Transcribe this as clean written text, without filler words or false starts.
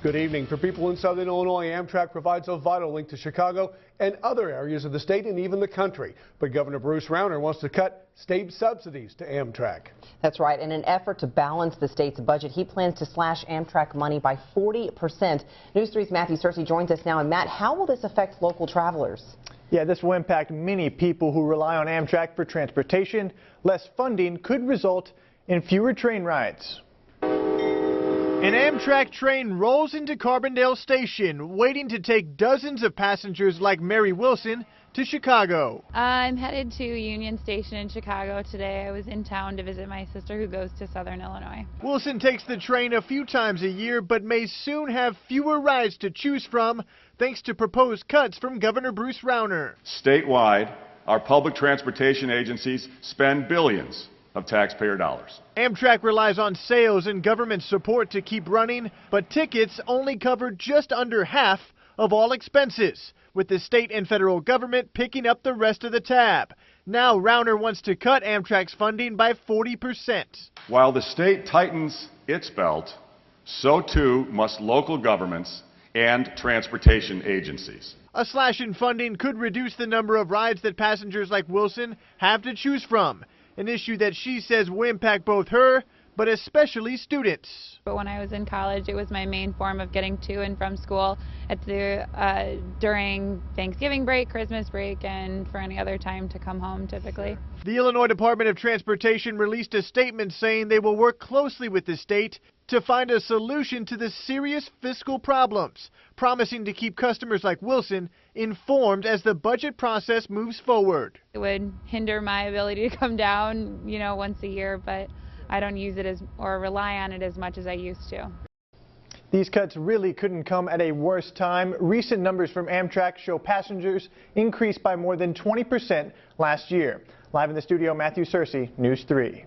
Good evening. For people in Southern Illinois, Amtrak provides a vital link to Chicago and other areas of the state and even the country. But Governor Bruce Rauner wants to cut state subsidies to Amtrak. That's right. In an effort to balance the state's budget, he plans to slash Amtrak money by 40%. News 3's Matthew Searcy joins us now. And Matt, how will this affect local travelers? Yeah, this will impact many people who rely on Amtrak for transportation. Less funding could result in fewer train rides. An Amtrak train rolls into Carbondale Station, waiting to take dozens of passengers like Mary Wilson to Chicago. I'm headed to Union Station in Chicago today. I was in town to visit my sister who goes to Southern Illinois. Wilson takes the train a few times a year, but may soon have fewer rides to choose from, thanks to proposed cuts from Governor Bruce Rauner. Statewide, our public transportation agencies spend billions of taxpayer dollars. Amtrak relies on sales and government support to keep running, but tickets only cover just under half of all expenses, with the state and federal government picking up the rest of the tab. Now Rauner wants to cut Amtrak's funding by 40%. While the state tightens its belt, so too must local governments and transportation agencies. A slash in funding could reduce the number of rides that passengers like Wilson have to choose from, an issue that she says will impact both her, but especially students. But when I was in college, it was my main form of getting to and from school during Thanksgiving break, Christmas break, and for any other time to come home typically. The Illinois Department of Transportation released a statement saying they will work closely with the state to find a solution to the serious fiscal problems, promising to keep customers like Wilson informed as the budget process moves forward. It would hinder my ability to come down, once a year, but I don't use it or rely on it as much as I used to. These cuts really couldn't come at a worse time. Recent numbers from Amtrak show passengers increased by more than 20% last year. Live in the studio, Matthew Searcy, News 3.